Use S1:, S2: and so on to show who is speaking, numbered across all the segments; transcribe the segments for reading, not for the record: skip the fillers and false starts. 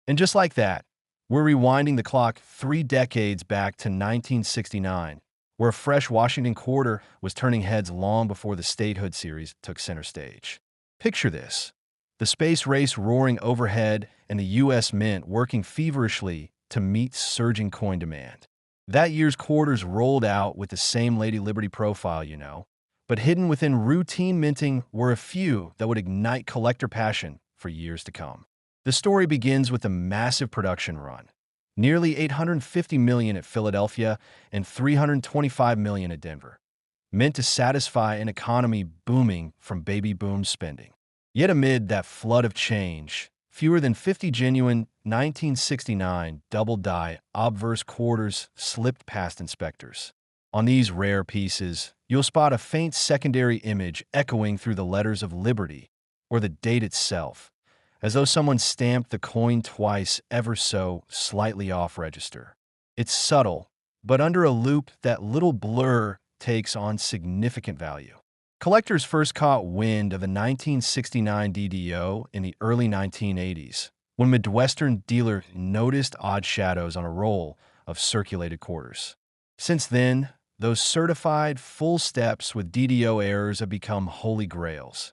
S1: And just like that, we're rewinding the clock 3 decades back to 1969, where a fresh Washington quarter was turning heads long before the statehood series took center stage. Picture this: the space race roaring overhead and the U.S. Mint working feverishly to meet surging coin demand. That year's quarters rolled out with the same Lady Liberty profile, but hidden within routine minting were a few that would ignite collector passion for years to come. The story begins with a massive production run. Nearly 850 million at Philadelphia and 325 million at Denver, meant to satisfy an economy booming from baby boom spending. Yet amid that flood of change, fewer than 50 genuine 1969 double-die obverse quarters slipped past inspectors. On these rare pieces, you'll spot a faint secondary image echoing through the letters of Liberty or the date itself, as though someone stamped the coin twice ever so slightly off register. It's subtle, but under a loop that little blur takes on significant value. Collectors first caught wind of the 1969 DDO in the early 1980s, when Midwestern dealer noticed odd shadows on a roll of circulated quarters. Since then, those certified full steps with DDO errors have become holy grails.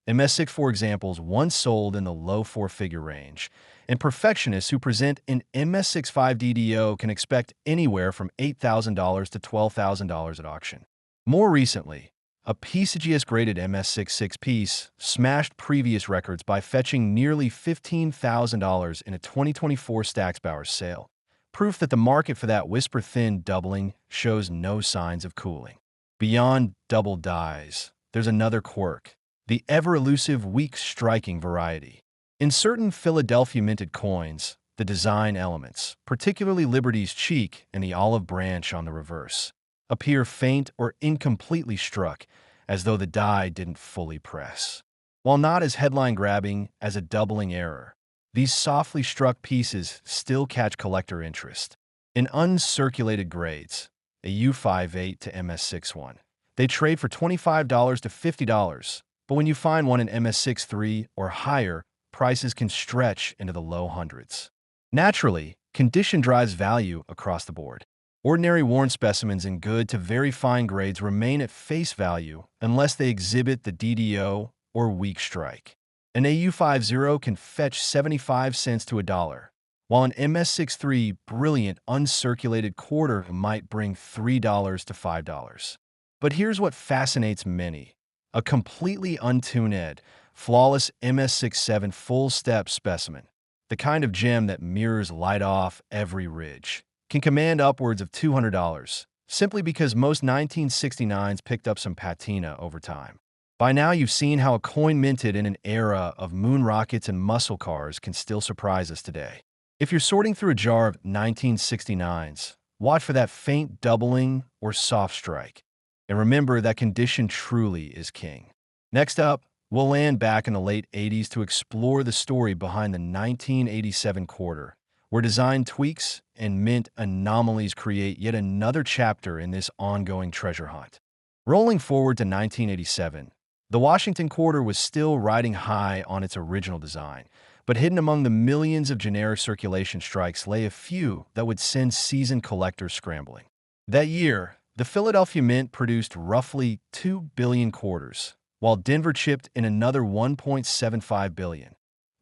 S1: MS6, for examples, once sold in the low four-figure range, and perfectionists who present an MS65 DDO can expect anywhere from $8,000 to $12,000 at auction. More recently, a PCGS-graded MS66 piece smashed previous records by fetching nearly $15,000 in a 2024 Stack's Bowers sale, proof that the market for that whisper-thin doubling shows no signs of cooling. Beyond double dies, there's another quirk: the ever-elusive weak striking variety. In certain Philadelphia minted coins, the design elements, particularly Liberty's cheek and the olive branch on the reverse, appear faint or incompletely struck, as though the die didn't fully press. While not as headline-grabbing as a doubling error, these softly struck pieces still catch collector interest. In uncirculated grades, a U58 to MS61, they trade for $25 to $50, but when you find one in MS63 or higher, prices can stretch into the low hundreds. Naturally, condition drives value across the board. Ordinary worn specimens in good to very fine grades remain at face value unless they exhibit the DDO or weak strike. An AU50 can fetch 75 cents to $1, while an MS63 brilliant uncirculated quarter might bring $3 to $5. But here's what fascinates many: a completely untuned, flawless MS67 full-step specimen, the kind of gem that mirrors light off every ridge, can command upwards of $200, simply because most 1969s picked up some patina over time. By now, you've seen how a coin minted in an era of moon rockets and muscle cars can still surprise us today. If you're sorting through a jar of 1969s, watch for that faint doubling or soft strike. And remember that condition truly is king. Next up, we'll land back in the late 80s to explore the story behind the 1987 quarter, where design tweaks and mint anomalies create yet another chapter in this ongoing treasure hunt. Rolling forward to 1987, the Washington quarter was still riding high on its original design, but hidden among the millions of generic circulation strikes lay a few that would send seasoned collectors scrambling. That year, the Philadelphia Mint produced roughly 2 billion quarters, while Denver chipped in another 1.75 billion.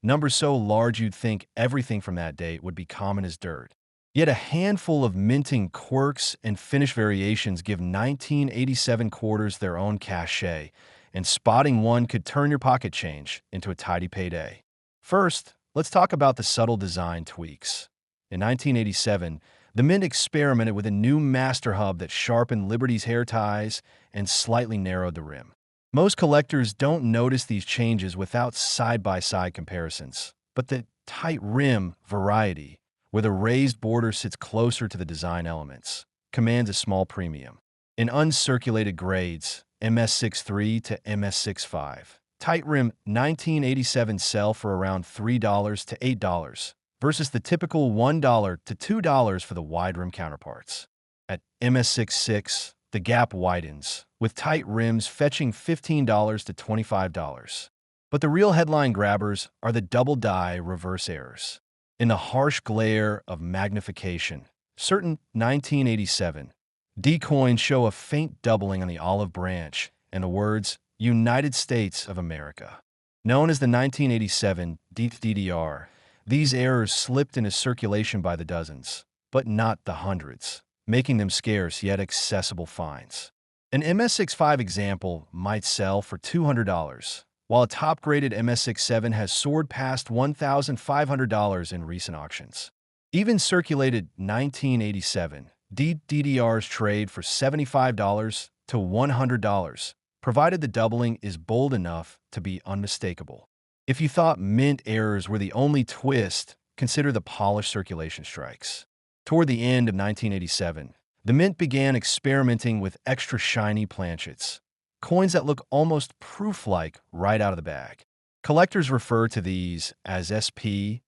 S1: Numbers so large you'd think everything from that date would be common as dirt. Yet a handful of minting quirks and finish variations give 1987 quarters their own cachet, and spotting one could turn your pocket change into a tidy payday. First, let's talk about the subtle design tweaks. In 1987, the Mint experimented with a new master hub that sharpened Liberty's hair ties and slightly narrowed the rim. Most collectors don't notice these changes without side-by-side comparisons, but the tight rim variety, where the raised border sits closer to the design elements, commands a small premium. In uncirculated grades, MS63 to MS65, tight rim 1987 sell for around $3 to $8, versus the typical $1 to $2 for the wide rim counterparts. At MS66, the gap widens, with tight rims fetching $15 to $25. But the real headline grabbers are the double die reverse errors. In the harsh glare of magnification, certain 1987 D coins show a faint doubling on the olive branch and the words United States of America. Known as the 1987 DDR, these errors slipped into circulation by the dozens, but not the hundreds, making them scarce yet accessible finds. An MS65 example might sell for $200, while a top-graded MS67 has soared past $1,500 in recent auctions. Even circulated 1987 DDRs trade for $75 to $100, provided the doubling is bold enough to be unmistakable. If you thought mint errors were the only twist, consider the polished circulation strikes. Toward the end of 1987, the mint began experimenting with extra shiny planchets, coins that look almost proof-like right out of the bag. Collectors refer to these as SP,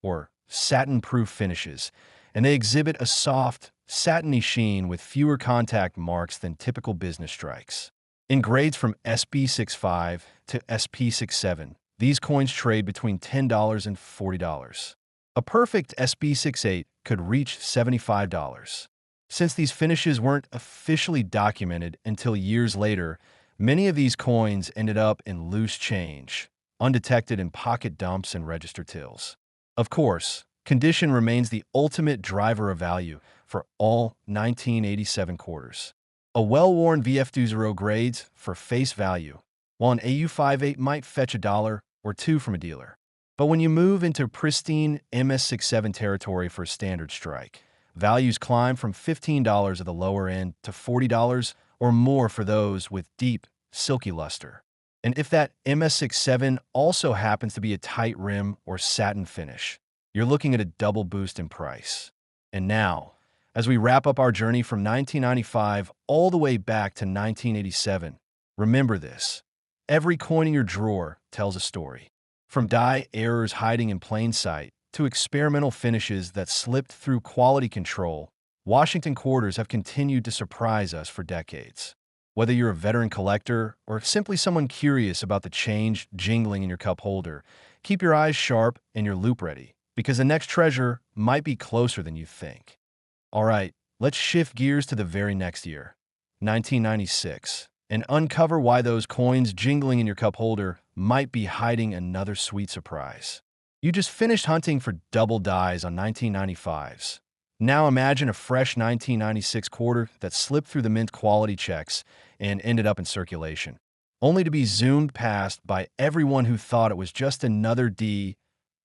S1: or satin-proof finishes, and they exhibit a soft, satiny sheen with fewer contact marks than typical business strikes. In grades from SB65 to SP67, these coins trade between $10 and $40. A perfect SB68 could reach $75. Since these finishes weren't officially documented until years later, many of these coins ended up in loose change, undetected in pocket dumps and register tills. Of course, condition remains the ultimate driver of value for all 1987 quarters. A well-worn VF20 grades for face value, while an AU58 might fetch $1 or $2 from a dealer. But when you move into pristine MS67 territory for a standard strike, values climb from $15 at the lower end to $40 or more for those with deep, silky luster. And if that MS67 also happens to be a tight rim or satin finish, you're looking at a double boost in price. And now, as we wrap up our journey from 1995 all the way back to 1987, remember this: every coin in your drawer tells a story. From die errors hiding in plain sight to experimental finishes that slipped through quality control, Washington quarters have continued to surprise us for decades. Whether you're a veteran collector or simply someone curious about the change jingling in your cup holder, keep your eyes sharp and your loop ready, because the next treasure might be closer than you think. All right, let's shift gears to the very next year, 1996, and uncover why those coins jingling in your cup holder might be hiding another sweet surprise. You just finished hunting for double dies on 1995s. Now imagine a fresh 1996 quarter that slipped through the mint quality checks and ended up in circulation, only to be zoomed past by everyone who thought it was just another D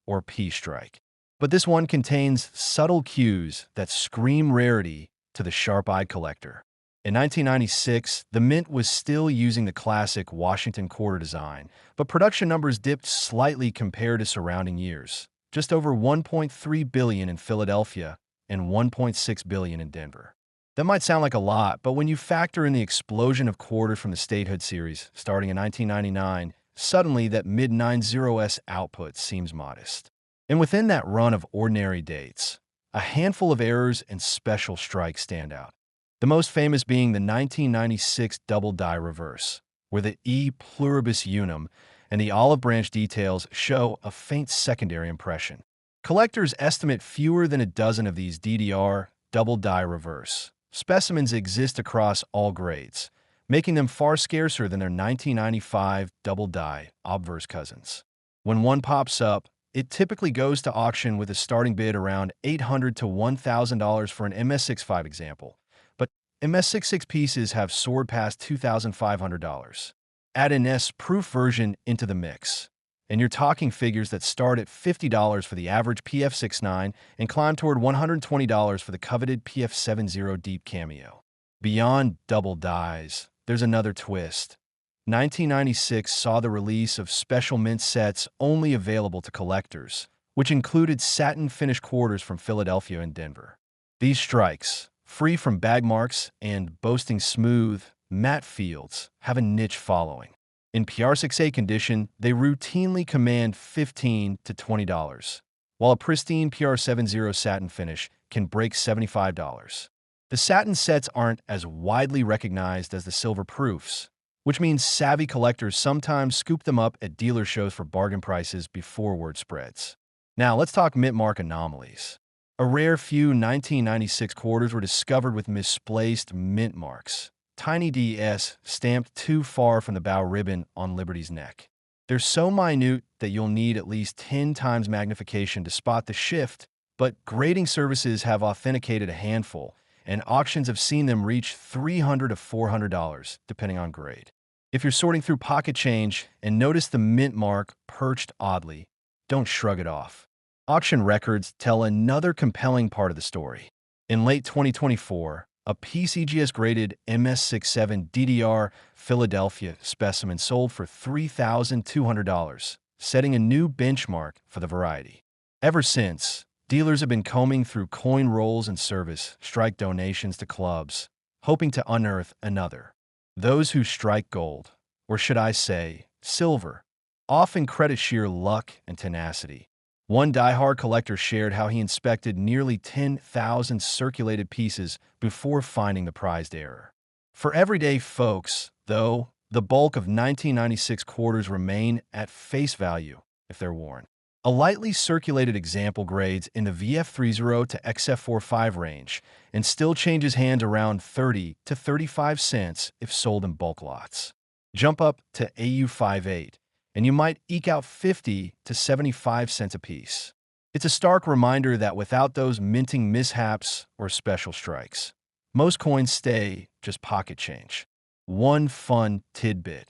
S1: or P strike. But this one contains subtle cues that scream rarity to the sharp-eyed collector. In 1996, the mint was still using the classic Washington quarter design, but production numbers dipped slightly compared to surrounding years, just over $1.3 billion in Philadelphia and $1.6 billion in Denver. That might sound like a lot, but when you factor in the explosion of quarters from the statehood series starting in 1999, suddenly that mid-90s output seems modest. And within that run of ordinary dates, a handful of errors and special strikes stand out. The most famous being the 1996 double die reverse, where the E pluribus unum and the olive branch details show a faint secondary impression. Collectors estimate fewer than a dozen of these DDR double die reverse specimens exist across all grades, making them far scarcer than their 1995 double die obverse cousins. When one pops up, it typically goes to auction with a starting bid around $800 to $1,000 for an MS65 example, but MS66 pieces have soared past $2,500. Add an S-proof version into the mix, and you're talking figures that start at $50 for the average PF69 and climb toward $120 for the coveted PF70 Deep Cameo. Beyond double dies, there's another twist. 1996 saw the release of special mint sets only available to collectors, which included satin finish quarters from Philadelphia and Denver. These strikes, free from bag marks and boasting smooth, matte fields, have a niche following. In PR6A condition, they routinely command $15 to $20, while a pristine PR70 satin finish can break $75. The satin sets aren't as widely recognized as the silver proofs, which means savvy collectors sometimes scoop them up at dealer shows for bargain prices before word spreads. Now, let's talk mint mark anomalies. A rare few 1996 quarters were discovered with misplaced mint marks. Tiny DS stamped too far from the bow ribbon on Liberty's neck. They're so minute that you'll need at least 10 times magnification to spot the shift, but grading services have authenticated a handful, and auctions have seen them reach $300 to $400, depending on grade. If you're sorting through pocket change and notice the mint mark perched oddly, don't shrug it off. Auction records tell another compelling part of the story. In late 2024, a PCGS-graded MS67 DDR Philadelphia specimen sold for $3,200, setting a new benchmark for the variety. Ever since, dealers have been combing through coin rolls and service strike donations to clubs, hoping to unearth another. Those who strike gold, or should I say, silver, often credit sheer luck and tenacity. One diehard collector shared how he inspected nearly 10,000 circulated pieces before finding the prized error. For everyday folks, though, the bulk of 1996 quarters remain at face value if they're worn. A lightly circulated example grades in the VF30 to XF45 range and still changes hands around 30 to 35 cents if sold in bulk lots. Jump up to AU58, and you might eke out 50 to 75 cents apiece. It's a stark reminder that without those minting mishaps or special strikes, most coins stay just pocket change. One fun tidbit.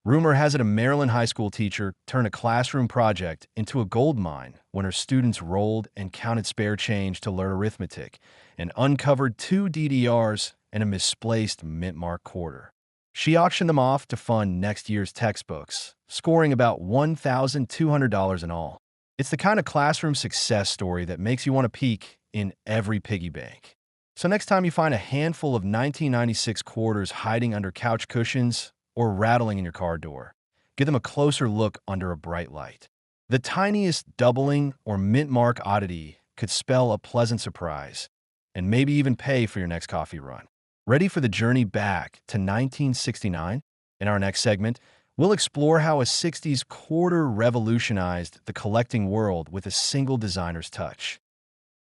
S1: Rumor has it a Maryland high school teacher turned a classroom project into a gold mine when her students rolled and counted spare change to learn arithmetic and uncovered 2 DDRs and a misplaced mint mark quarter. She auctioned them off to fund next year's textbooks, scoring about $1,200 in all. It's the kind of classroom success story that makes you want to peek in every piggy bank. So next time you find a handful of 1996 quarters hiding under couch cushions or rattling in your car door, give them a closer look under a bright light. The tiniest doubling or mint mark oddity could spell a pleasant surprise and maybe even pay for your next coffee run. Ready for the journey back to 1969? In our next segment, we'll explore how a 60s quarter revolutionized the collecting world with a single designer's touch.